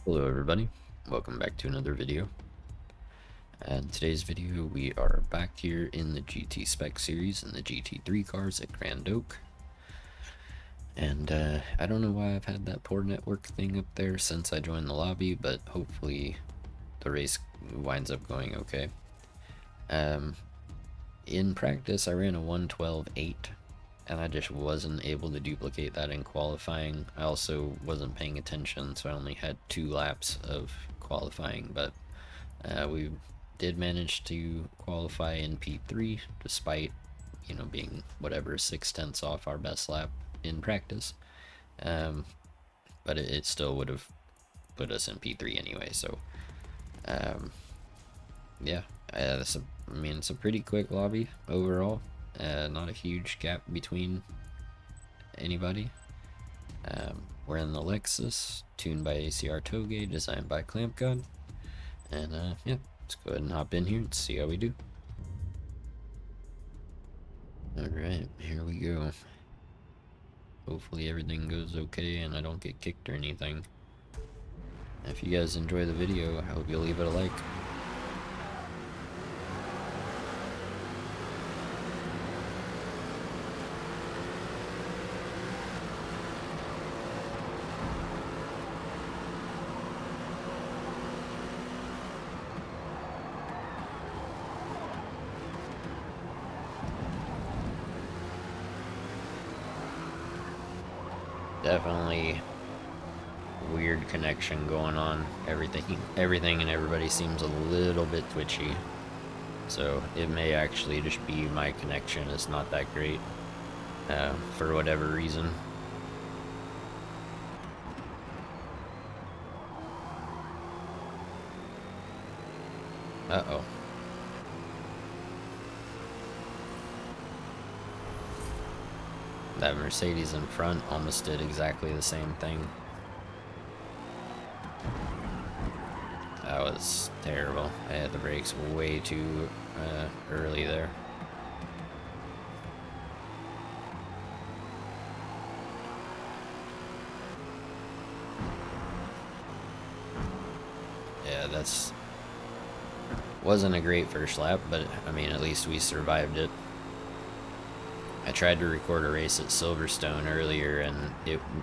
Hello everybody, welcome back to another video. And today's video we are back here in the GT Spec series in the GT3 cars at Grand Oak. And I don't know why I've had that poor network thing up there since I joined the lobby, but hopefully the race winds up going okay. In practice I ran a 1:12.8 and I just wasn't able to duplicate that in qualifying. I also wasn't paying attention, so I only had 2 laps of qualifying, but we did manage to qualify in P3 despite, being whatever 6/10 off our best lap in practice. But it still would have put us in P3 anyway, so yeah. It's a pretty quick lobby overall. Not a huge gap between anybody. We're in the Lexus, tuned by ACR Toge, designed by Clamp Gun. And yeah, let's go ahead and hop in here and see how we do. Alright, here we go. Hopefully everything goes okay and I don't get kicked or anything. If you guys enjoy the video, I hope you'll leave it a like. Definitely weird connection going on. Everything and everybody seems a little bit twitchy. So it may actually just be my connection is not that great for whatever reason. Uh-oh. That Mercedes in front almost did exactly the same thing. That was terrible. I had the brakes way too early there. Yeah, wasn't a great first lap, but I mean, at least we survived it. I tried to record a race at Silverstone earlier, and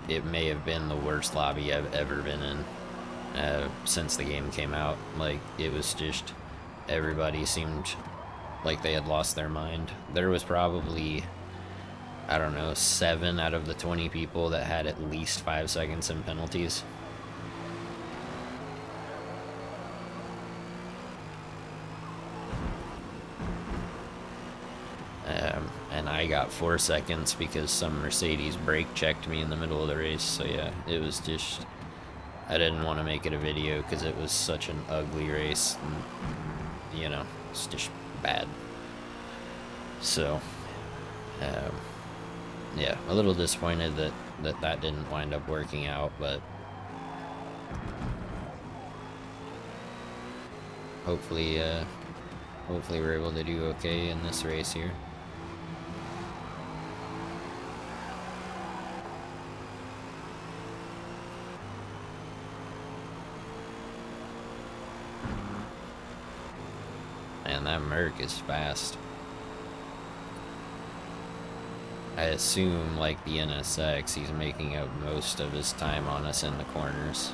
it may have been the worst lobby I've ever been in since the game came out. Like, it was just, everybody seemed like they had lost their mind. There was probably, I don't know, 7 out of the 20 people that had at least 5 seconds in penalties. And I got 4 seconds because some Mercedes brake checked me in the middle of the race. So yeah, it was just, I didn't want to make it a video because it was such an ugly race, and, it's just bad. So yeah, a little disappointed that didn't wind up working out, but hopefully we're able to do okay in this race here. Man, that Merc is fast. I assume, like the NSX, he's making up most of his time on us in the corners.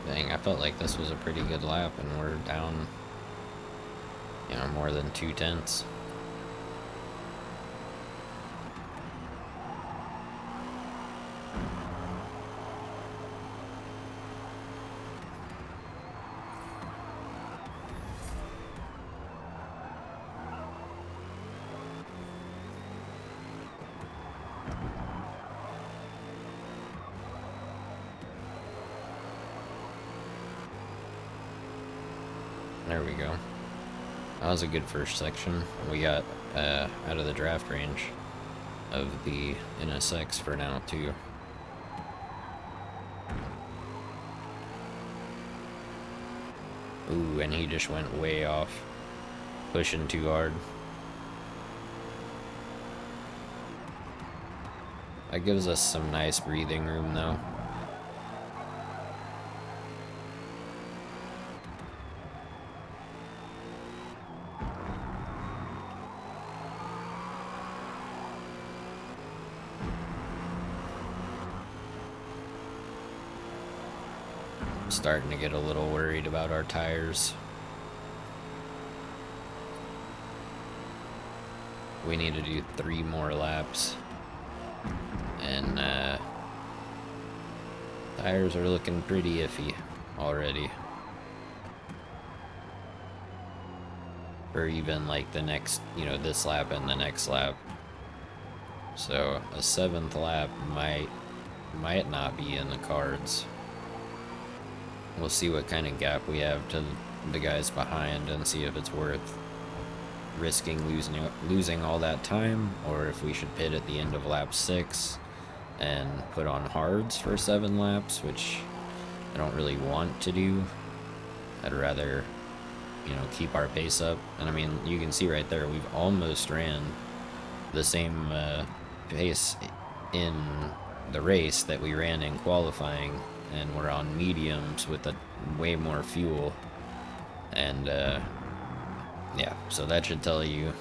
Dang, I felt like this was a pretty good lap, and we're down, you know, more than 2/10. There we go. That was a good first section. We got out of the draft range of the NSX for now, too. Ooh, and he just went way off. Pushing too hard. That gives us some nice breathing room, though. Starting to get a little worried about our tires. We need to do 3 more laps. And tires are looking pretty iffy already. Or even like the next, you know, this lap and the next lap. So a 7th lap might not be in the cards. We'll see what kind of gap we have to the guys behind and see if it's worth risking losing all that time, or if we should pit at the end of lap 6 and put on hards for 7 laps, which I don't really want to do. I'd rather, you know, keep our pace up. And I mean, you can see right there, we've almost ran the same pace in the race that we ran in qualifying, and we're on mediums with way more fuel. And yeah, so that should tell you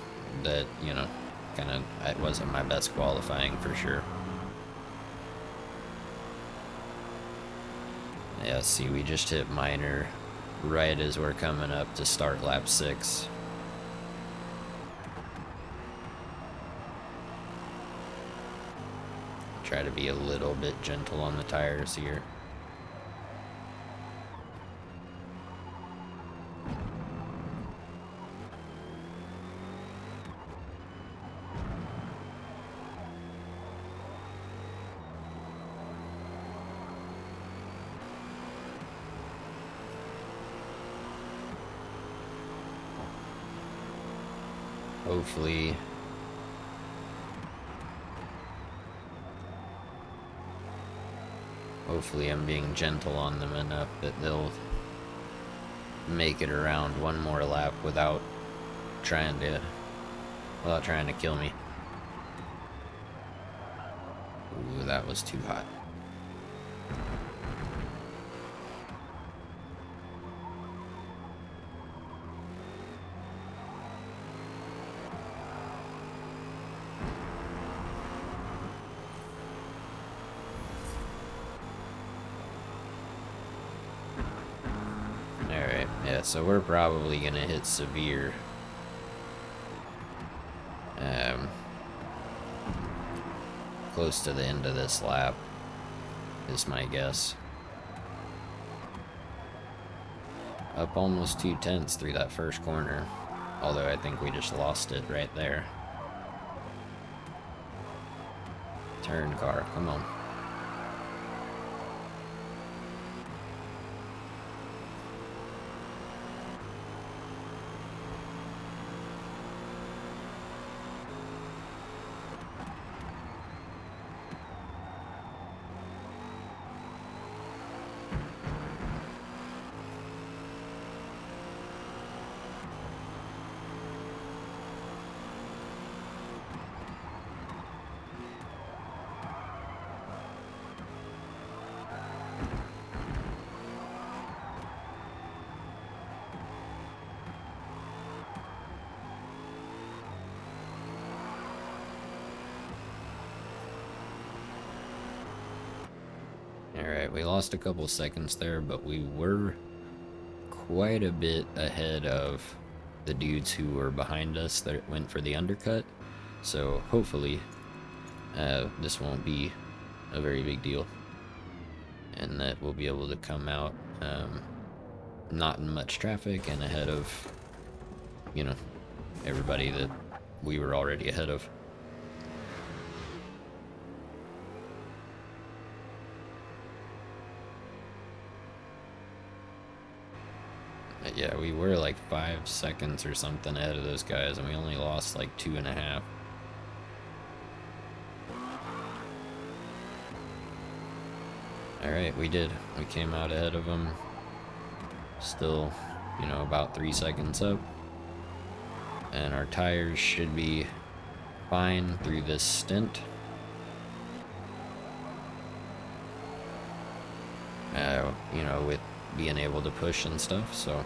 that, you know, kind of, it wasn't my best qualifying for sure. Yeah, see, we just hit minor right as we're coming up to start lap 6. Try to be a little bit gentle on the tires here. Hopefully I'm being gentle on them enough that they'll make it around one more lap without trying to kill me. Ooh, that was too hot. Alright, yeah, so we're probably gonna hit severe. Close to the end of this lap is my guess. Up almost 2/10 through that first corner, although I think we just lost it right there. Turn, car, come on. Alright, we lost a couple seconds there, but we were quite a bit ahead of the dudes who were behind us that went for the undercut. So hopefully this won't be a very big deal, and that we'll be able to come out not in much traffic and ahead of, you know, everybody that we were already ahead of. But yeah, we were like 5 seconds or something ahead of those guys, and we only lost like 2.5. Alright, we did. We came out ahead of them. Still, you know, about 3 seconds up. And our tires should be fine through this stint. You know, with being able to push and stuff, so.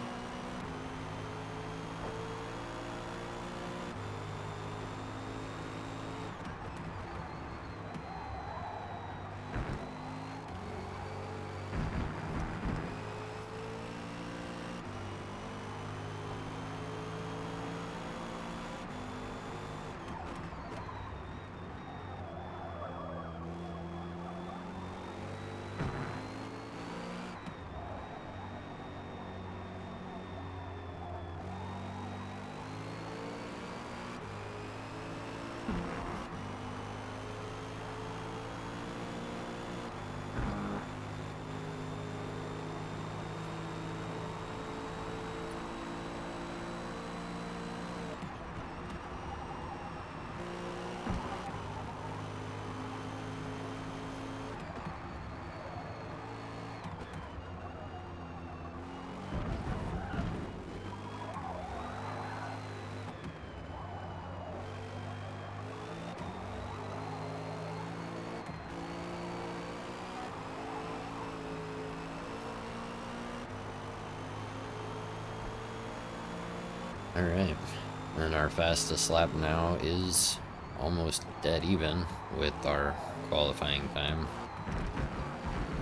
Alright, and our fastest lap now is almost dead even with our qualifying time.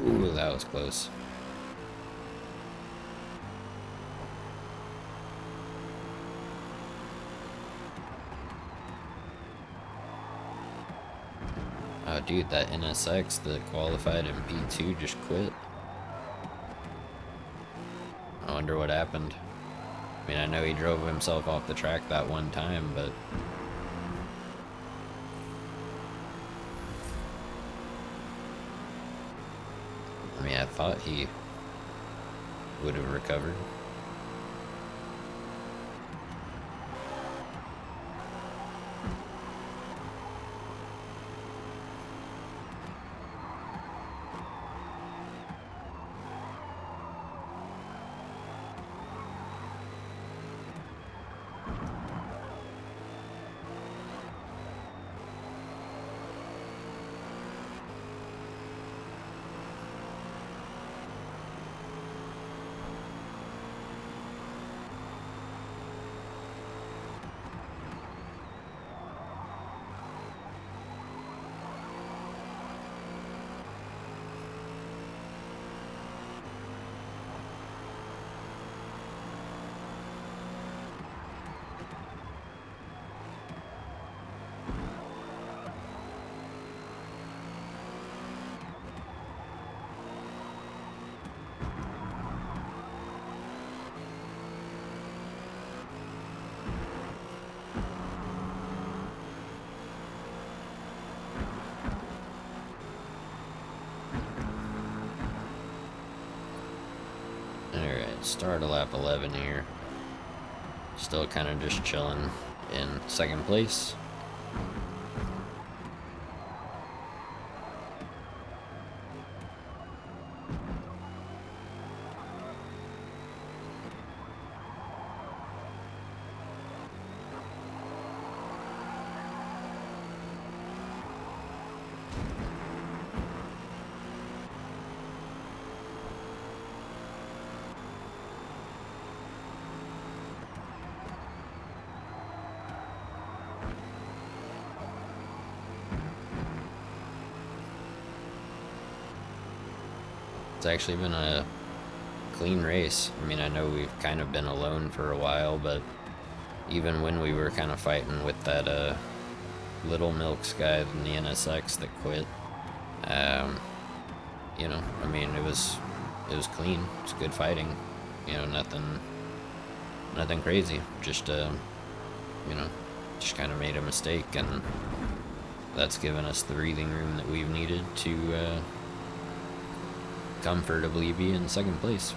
Ooh, that was close. Oh dude, that NSX that qualified in P2 just quit. I wonder what happened. I mean, I know he drove himself off the track that one time, but I mean, I thought he would have recovered. Alright, start of lap 11 here. Still kind of just chilling in second place. It's actually been a clean race. I mean, I know we've kind of been alone for a while, but even when we were kind of fighting with that Little Milks guy in the NSX that quit, um, you know, I mean, it was clean. It's good fighting. You know, nothing crazy. Just you know, just kind of made a mistake, and that's given us the breathing room that we've needed to comfortably be in second place.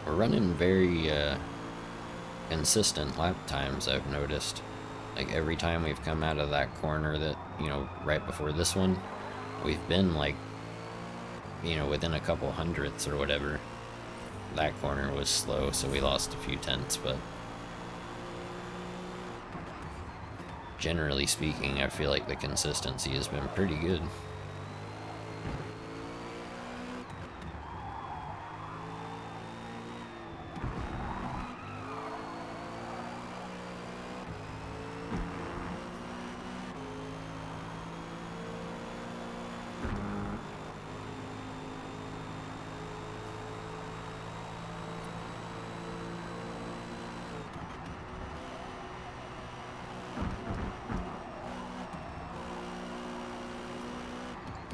We're running very consistent lap times, I've noticed. Like every time we've come out of that corner that, you know, right before this one, we've been like, you know, within a couple hundredths or whatever. That corner was slow, so we lost a few tenths, but generally speaking, I feel like the consistency has been pretty good.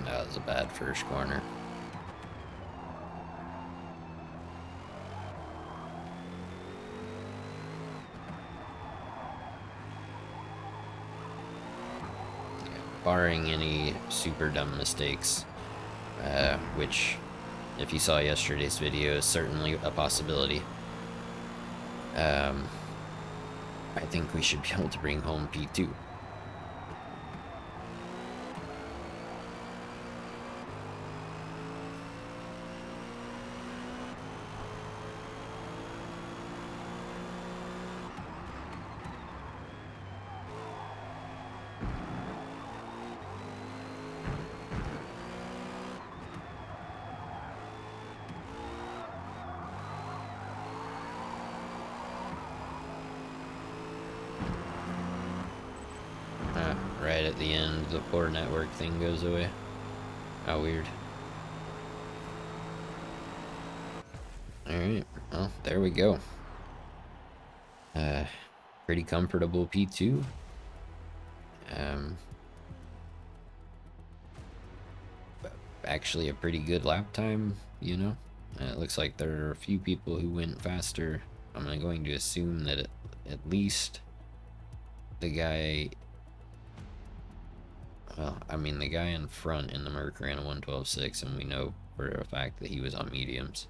That was a bad first corner. Barring any super dumb mistakes, which, if you saw yesterday's video, is certainly a possibility. I think we should be able to bring home P2. Right at the end, the poor network thing goes away. How weird. Alright, well, there we go. Pretty comfortable P2. Actually a pretty good lap time, you know? It looks like there are a few people who went faster. I'm going to assume that at least the guy... Well, I mean, the guy in front in the Merc ran a 1:12.6, and we know for a fact that he was on mediums.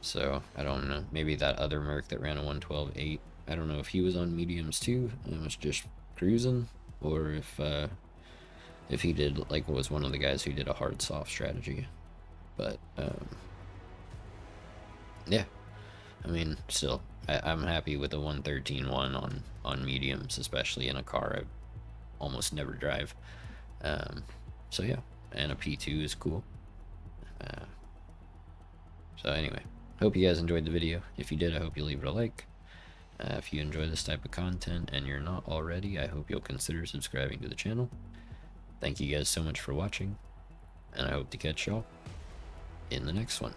So, I don't know. Maybe that other Merc that ran a 1:12.8, I don't know if he was on mediums too, and was just cruising, or if he did, like, was one of the guys who did a hard-soft strategy. But, yeah. I mean, still, I'm happy with the 1:13.1 on mediums, especially in a car I almost never drive. So yeah, and a P2 is cool. So anyway, hope you guys enjoyed the video. If you did, I hope you leave it a like. If you enjoy this type of content and you're not already, I hope you'll consider subscribing to the channel. Thank you guys so much for watching, and I hope to catch y'all in the next one.